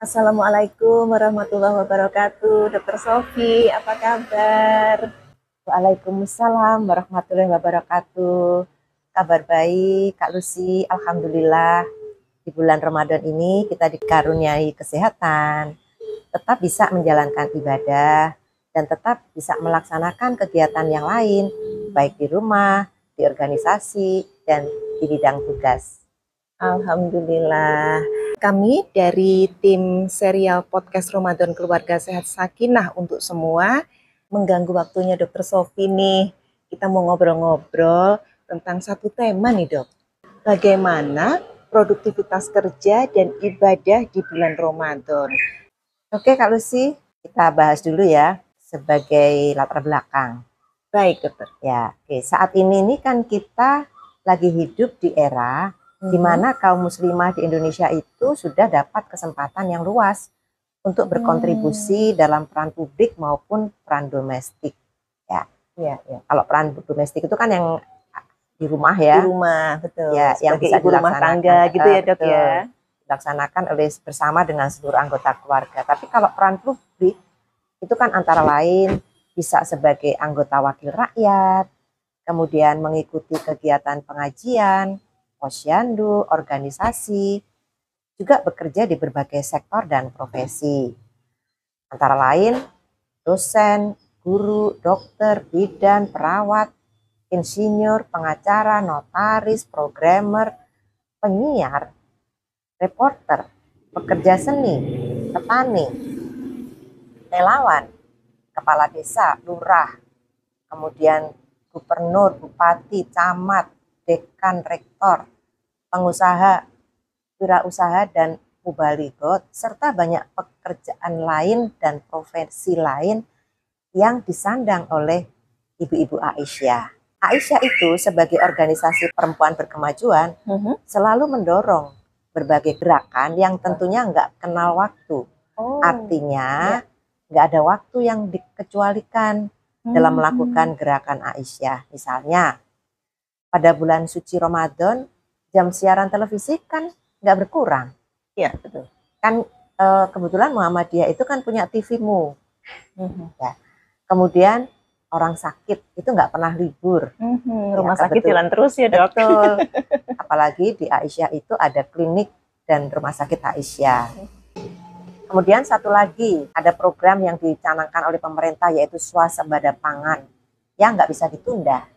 Assalamualaikum warahmatullahi wabarakatuh. Dokter Sofi, apa kabar? Waalaikumsalam warahmatullahi wabarakatuh. Kabar baik, Kak Lucy. Alhamdulillah, di bulan Ramadan ini kita dikaruniai kesehatan, tetap bisa menjalankan ibadah, dan tetap bisa melaksanakan kegiatan yang lain, baik di rumah, di organisasi, dan di bidang tugas. Alhamdulillah. Kami dari tim serial podcast Ramadan Keluarga Sehat Sakinah untuk semua mengganggu waktunya Dokter Sofi nih. Kita mau ngobrol-ngobrol tentang satu tema nih, Dok. Bagaimana produktivitas kerja dan ibadah di bulan Ramadan? Oke, Kak Lucy, kita bahas dulu ya sebagai latar belakang. Baik, Dokter. Ya, oke. Saat ini kan kita lagi hidup di era di mana kaum muslimah di Indonesia itu sudah dapat kesempatan yang luas untuk berkontribusi dalam peran publik maupun peran domestik. Ya, Ya. kalau peran domestik itu kan yang di rumah ya. Di rumah, betul. Ya, yang Sebagai bisa ibu rumah tangga gitu ya, Dok ya. dilaksanakan oleh bersama dengan seluruh anggota keluarga. Tapi kalau peran publik itu kan antara lain bisa sebagai anggota wakil rakyat, kemudian mengikuti kegiatan pengajian, posyandu, organisasi, juga bekerja di berbagai sektor dan profesi. Antara lain dosen, guru, dokter, bidan, perawat, insinyur, pengacara, notaris, programmer, penyiar, reporter, pekerja seni, petani, relawan, kepala desa, lurah, kemudian gubernur, bupati, camat, dekan, rektor, pengusaha, wirausaha, dan mubalighot, serta banyak pekerjaan lain dan profesi lain yang disandang oleh Ibu-Ibu Aisyah. Aisyah itu sebagai organisasi perempuan berkemajuan selalu mendorong berbagai gerakan yang tentunya nggak kenal waktu. Artinya nggak ada waktu yang dikecualikan dalam melakukan gerakan Aisyah. Misalnya pada bulan suci Ramadan, jam siaran televisi kan nggak berkurang. Iya, betul. Kan kebetulan Muhammadiyah itu kan punya TV-mu. Ya. Kemudian orang sakit itu nggak pernah libur. Rumah sakit jalan terus ya, Dok. Betul. Apalagi di Aisyah itu ada klinik dan rumah sakit Aisyah. Kemudian satu lagi, ada program yang dicanangkan oleh pemerintah yaitu swasembada pangan yang nggak bisa ditunda.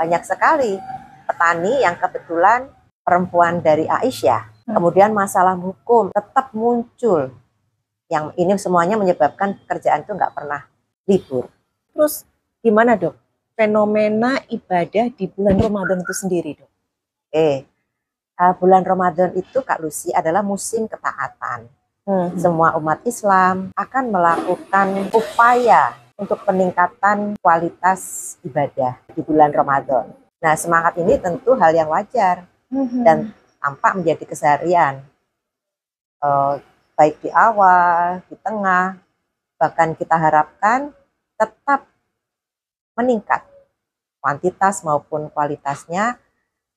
Banyak sekali petani yang kebetulan perempuan dari Aisyah. Kemudian masalah hukum tetap muncul. Yang ini semuanya menyebabkan pekerjaan itu nggak pernah libur. Terus gimana, Dok? Fenomena ibadah di bulan Ramadan itu sendiri, Dok? Bulan Ramadan itu, Kak Lucy, adalah musim ketaatan. Semua umat Islam akan melakukan upaya untuk peningkatan kualitas ibadah di bulan Ramadan. Nah, semangat ini tentu hal yang wajar dan tampak menjadi keseharian, baik di awal, di tengah, bahkan kita harapkan tetap meningkat kuantitas maupun kualitasnya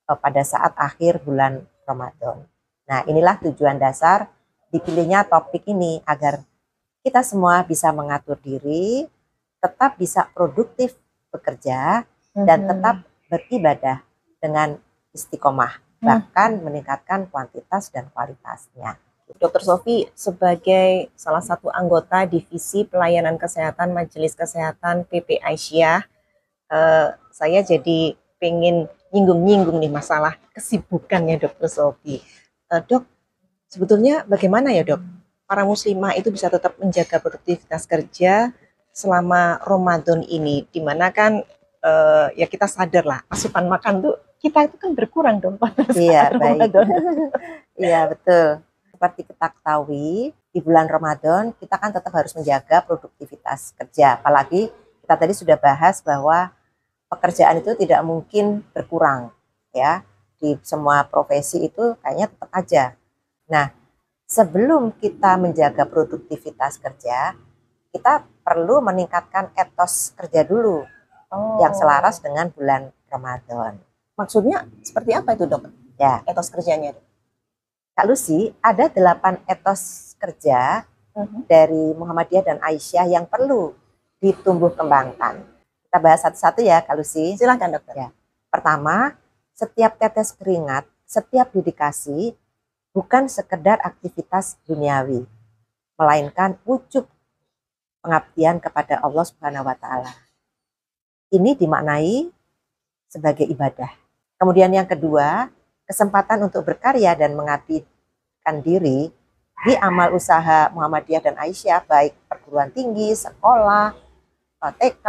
pada saat akhir bulan Ramadan. Nah, inilah tujuan dasar dipilihnya topik ini agar kita semua bisa mengatur diri, tetap bisa produktif bekerja, dan tetap beribadah dengan istiqomah, bahkan meningkatkan kuantitas dan kualitasnya. Dokter Sofi sebagai salah satu anggota Divisi Pelayanan Kesehatan Majelis Kesehatan PP Aisyah, saya jadi pengen nyinggung-nyinggung nih masalah kesibukannya Dokter Sofi. Dok, sebetulnya bagaimana ya, Dok? Para muslimah itu bisa tetap menjaga produktivitas kerja selama Ramadan ini, dimana kan ya kita sadar lah asupan makan tuh kita itu kan berkurang dong pada saat Ramadan. Iya, betul. Seperti kita ketahui, di bulan Ramadan kita kan tetap harus menjaga produktivitas kerja. Apalagi kita tadi sudah bahas bahwa pekerjaan itu tidak mungkin berkurang, ya. Di semua profesi itu kayaknya tetap aja. Nah, sebelum kita menjaga produktivitas kerja, kita perlu meningkatkan etos kerja dulu yang selaras dengan bulan Ramadan. Maksudnya seperti apa itu, Dok? Ya, etos kerjanya. Kak Lucy, ada 8 etos etos kerja dari Muhammadiyah dan Aisyah yang perlu ditumbuh kembangkan. Kita bahas satu-satu ya, Kak Lucy. Silakan dokter. Ya. Pertama, setiap tetes keringat, setiap dedikasi bukan sekedar aktivitas duniawi, melainkan wujud pengabdian kepada Allah Subhanahu wa taala. Ini dimaknai sebagai ibadah. Kemudian yang kedua, kesempatan untuk berkarya dan mengabdikan diri di amal usaha Muhammadiyah dan Aisyah, baik perguruan tinggi, sekolah, TK,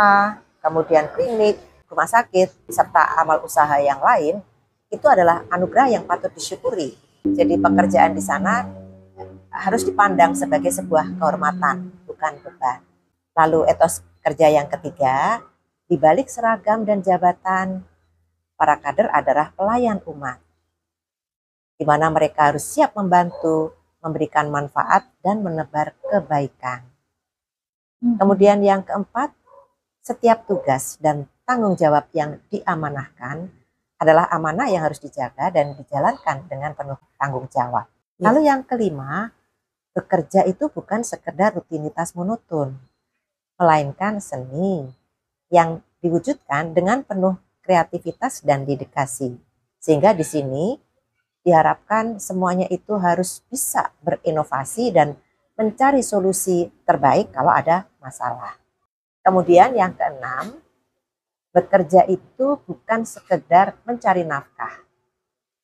kemudian klinik, rumah sakit, serta amal usaha yang lain, itu adalah anugerah yang patut disyukuri. Jadi pekerjaan di sana harus dipandang sebagai sebuah kehormatan, bukan beban. Lalu etos kerja yang ketiga, di balik seragam dan jabatan, para kader adalah pelayan umat, di mana mereka harus siap membantu, memberikan manfaat, dan menebar kebaikan. Kemudian yang keempat, setiap tugas dan tanggung jawab yang diamanahkan adalah amanah yang harus dijaga dan dijalankan dengan penuh tanggung jawab. Lalu yang kelima, bekerja itu bukan sekedar rutinitas monoton, melainkan seni yang diwujudkan dengan penuh kreativitas dan dedikasi. Sehingga di sini diharapkan semuanya itu harus bisa berinovasi dan mencari solusi terbaik kalau ada masalah. Kemudian yang keenam, bekerja itu bukan sekedar mencari nafkah,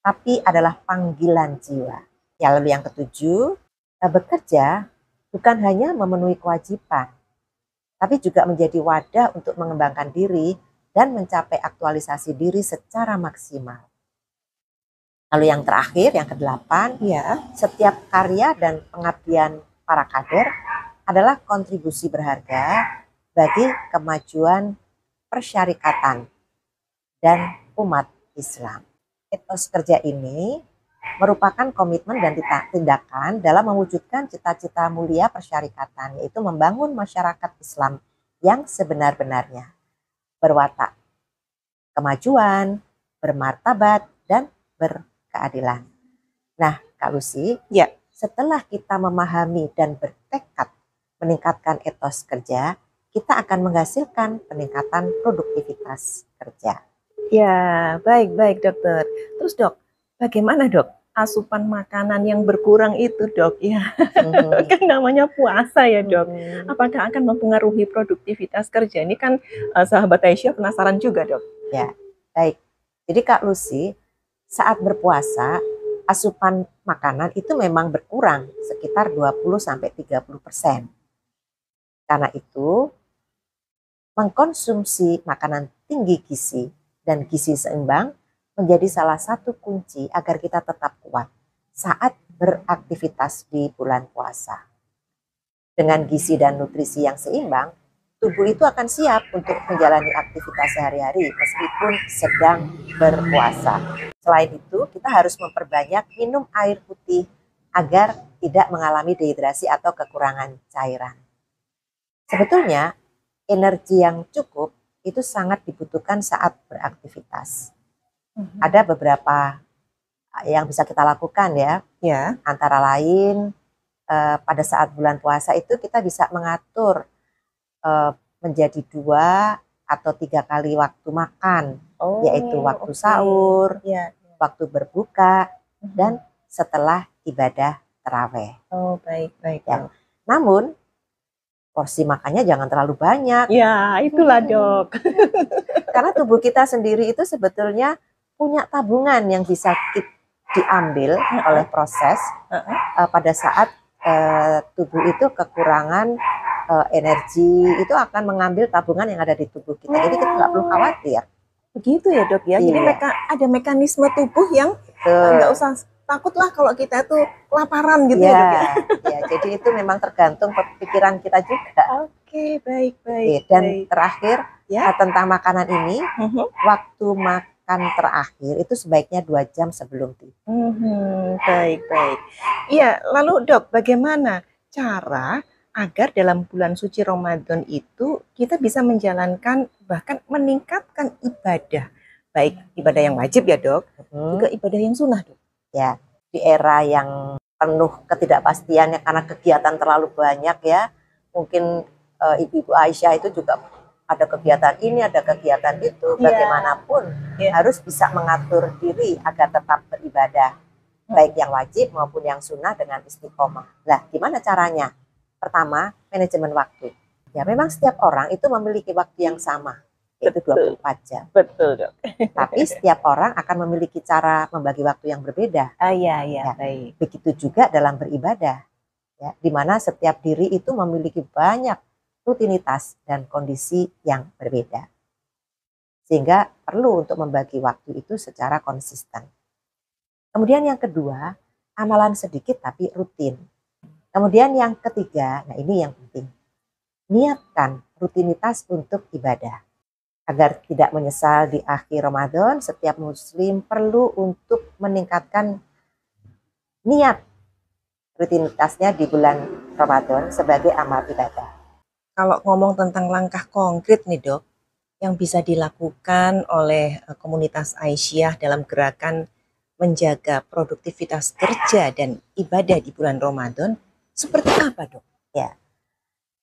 tapi adalah panggilan jiwa. Ya, lalu yang ketujuh, bekerja bukan hanya memenuhi kewajiban, tapi juga menjadi wadah untuk mengembangkan diri dan mencapai aktualisasi diri secara maksimal. Lalu yang terakhir, yang kedelapan, setiap karya dan pengabdian para kader adalah kontribusi berharga bagi kemajuan persyarikatan dan umat Islam. Etos kerja ini merupakan komitmen dan tindakan dalam mewujudkan cita-cita mulia persyarikatan, yaitu membangun masyarakat Islam yang sebenar-benarnya, berwatak kemajuan, bermartabat, dan berkeadilan. Nah, Kak Lucy, setelah kita memahami dan bertekad meningkatkan etos kerja, kita akan menghasilkan peningkatan produktivitas kerja. Ya, baik dokter. Terus dok, bagaimana dok asupan makanan yang berkurang itu dok? Ya, kan namanya puasa ya dok. Apakah akan mempengaruhi produktivitas kerja? Ini kan sahabat Aisyah penasaran juga dok. Ya, baik. Jadi Kak Lucy, saat berpuasa, asupan makanan itu memang berkurang sekitar 20-30%. Karena itu, mengkonsumsi makanan tinggi gizi dan gizi seimbang menjadi salah satu kunci agar kita tetap kuat saat beraktivitas di bulan puasa. Dengan gizi dan nutrisi yang seimbang, tubuh itu akan siap untuk menjalani aktivitas sehari-hari meskipun sedang berpuasa. Selain itu, kita harus memperbanyak minum air putih agar tidak mengalami dehidrasi atau kekurangan cairan. Sebetulnya, energi yang cukup itu sangat dibutuhkan saat beraktivitas. Ada beberapa yang bisa kita lakukan ya. Antara lain pada saat bulan puasa itu kita bisa mengatur menjadi 2 atau 3 kali waktu makan, yaitu waktu sahur, waktu berbuka, dan setelah ibadah tarawih. Baik. Ya. Namun porsi makannya jangan terlalu banyak. Ya, itulah dok. Karena tubuh kita sendiri itu sebetulnya punya tabungan yang bisa diambil oleh proses pada saat tubuh itu kekurangan energi, itu akan mengambil tabungan yang ada di tubuh kita. Jadi kita nggak perlu khawatir. Begitu ya dok ya. Jadi ada mekanisme tubuh yang nggak usah takutlah kalau kita tuh kelaparan gitu ya dok ya. Jadi itu memang tergantung pikiran kita juga. Oke, baik. Dan terakhir tentang makanan ini, waktu makan terakhir itu sebaiknya 2 jam sebelum tidur. Baik. Iya, lalu dok, bagaimana cara agar dalam bulan suci Ramadan itu kita bisa menjalankan bahkan meningkatkan ibadah, baik ibadah yang wajib ya dok, juga ibadah yang sunnah dok? Ya, di era yang penuh ketidakpastiannya karena kegiatan terlalu banyak ya. Mungkin Ibu Aisyah itu juga ada kegiatan ini, ada kegiatan itu, bagaimanapun harus bisa mengatur diri agar tetap beribadah, baik yang wajib maupun yang sunnah dengan istiqomah. Nah, gimana caranya? Pertama, manajemen waktu. Ya, memang setiap orang itu memiliki waktu yang sama, yaitu 24 jam. Betul, Dok. Tapi setiap orang akan memiliki cara membagi waktu yang berbeda. Iya, Ya, baik. begitu juga dalam beribadah, ya, di mana setiap diri itu memiliki banyak rutinitas dan kondisi yang berbeda. Sehingga perlu untuk membagi waktu itu secara konsisten. Kemudian yang kedua, amalan sedikit tapi rutin. Kemudian yang ketiga, nah ini yang penting, niatkan rutinitas untuk ibadah. Agar tidak menyesal di akhir Ramadan, setiap muslim perlu untuk meningkatkan niat rutinitasnya di bulan Ramadan sebagai amal ibadah. Kalau ngomong tentang langkah konkret nih, Dok, yang bisa dilakukan oleh komunitas Aisyah dalam gerakan menjaga produktivitas kerja dan ibadah di bulan Ramadan, seperti apa, Dok? Ya,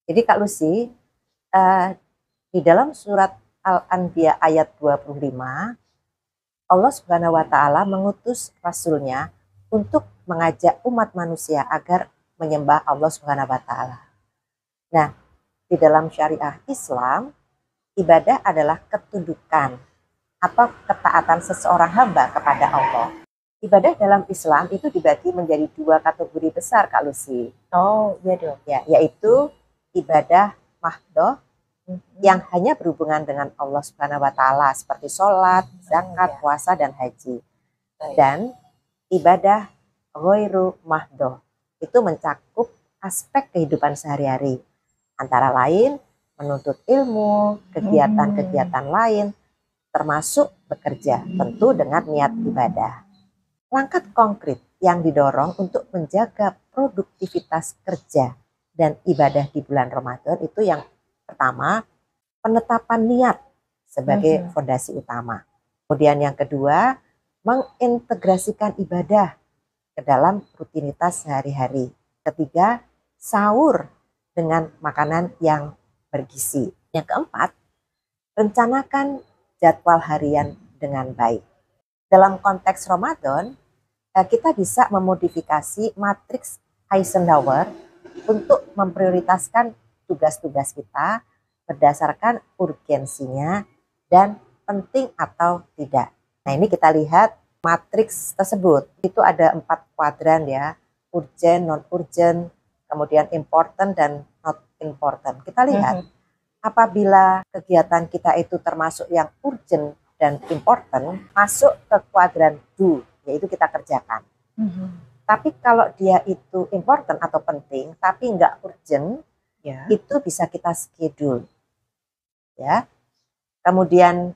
jadi Kak Lucy, di dalam surat Al-Anbiya ayat 25, Allah Subhanahu wa Ta'ala mengutus Rasulnya untuk mengajak umat manusia agar menyembah Allah Subhanahu wa Ta'ala. Nah, di dalam syariah Islam, ibadah adalah ketundukan atau ketaatan seseorang hamba kepada Allah. Ibadah dalam Islam itu dibagi menjadi dua kategori besar, Kak Lucy. Oh, iya, Dok. Ya, yaitu ibadah mahdoh yang hanya berhubungan dengan Allah Subhanahu wa Ta'ala seperti sholat, zakat, puasa, dan haji. Dan ibadah ghairu mahdoh itu mencakup aspek kehidupan sehari-hari, antara lain menuntut ilmu, kegiatan-kegiatan lain, termasuk bekerja, tentu dengan niat ibadah. Langkah konkret yang didorong untuk menjaga produktivitas kerja dan ibadah di bulan Ramadan itu yang pertama, penetapan niat sebagai fondasi utama. Kemudian yang kedua, mengintegrasikan ibadah ke dalam rutinitas sehari-hari. Ketiga, sahur dengan makanan yang bergizi. Yang keempat, rencanakan jadwal harian dengan baik. Dalam konteks Ramadan, kita bisa memodifikasi matriks Eisenhower untuk memprioritaskan tugas-tugas kita berdasarkan urgensinya dan penting atau tidak. Nah, ini kita lihat matriks tersebut. Itu ada 4 kuadran ya, urgent, non-urgent, kemudian important dan not important. Kita lihat apabila kegiatan kita itu termasuk yang urgent dan important, masuk ke kuadran do, yaitu kita kerjakan. Tapi kalau dia itu important atau penting, tapi nggak urgent, itu bisa kita schedule. Ya. Kemudian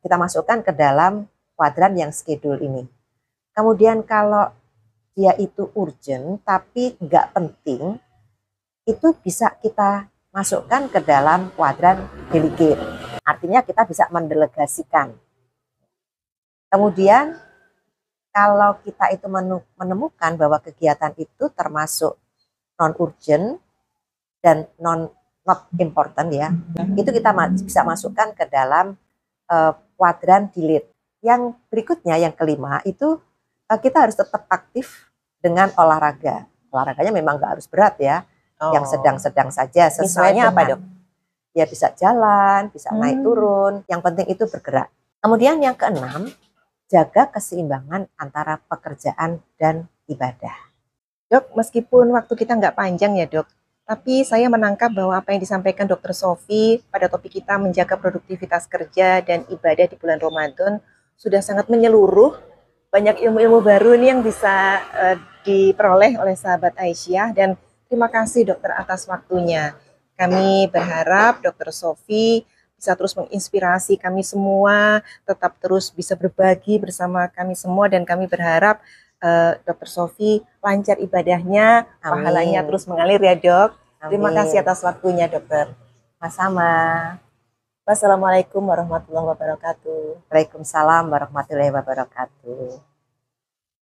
kita masukkan ke dalam kuadran yang schedule ini. Kemudian kalau dia itu urgent tapi nggak penting, itu bisa kita masukkan ke dalam kuadran delegate. Artinya kita bisa mendelegasikan. Kemudian kalau kita itu menemukan bahwa kegiatan itu termasuk non-urgent dan not important ya, itu kita bisa masukkan ke dalam kuadran delete. Yang berikutnya, yang kelima, itu kita harus tetap aktif dengan olahraga. Olahraganya memang nggak harus berat ya, yang sedang-sedang saja. Misalnya apa, Dok? Ya bisa jalan, bisa naik turun, yang penting itu bergerak. Kemudian yang keenam, jaga keseimbangan antara pekerjaan dan ibadah. Dok, meskipun waktu kita nggak panjang ya, Dok, tapi saya menangkap bahwa apa yang disampaikan Dr. Sofi pada topik kita menjaga produktivitas kerja dan ibadah di bulan Ramadan sudah sangat menyeluruh. Banyak ilmu-ilmu baru nih yang bisa diperoleh oleh sahabat Aisyah, dan terima kasih dokter atas waktunya. Kami berharap Dr. Sofi bisa terus menginspirasi kami semua, tetap terus bisa berbagi bersama kami semua, dan kami berharap Dr. Sofi lancar ibadahnya, pahalanya terus mengalir ya, Dok. Amin. Terima kasih atas waktunya, Dokter. Sama-sama. Wassalamualaikum warahmatullahi wabarakatuh. Waalaikumsalam warahmatullahi wabarakatuh.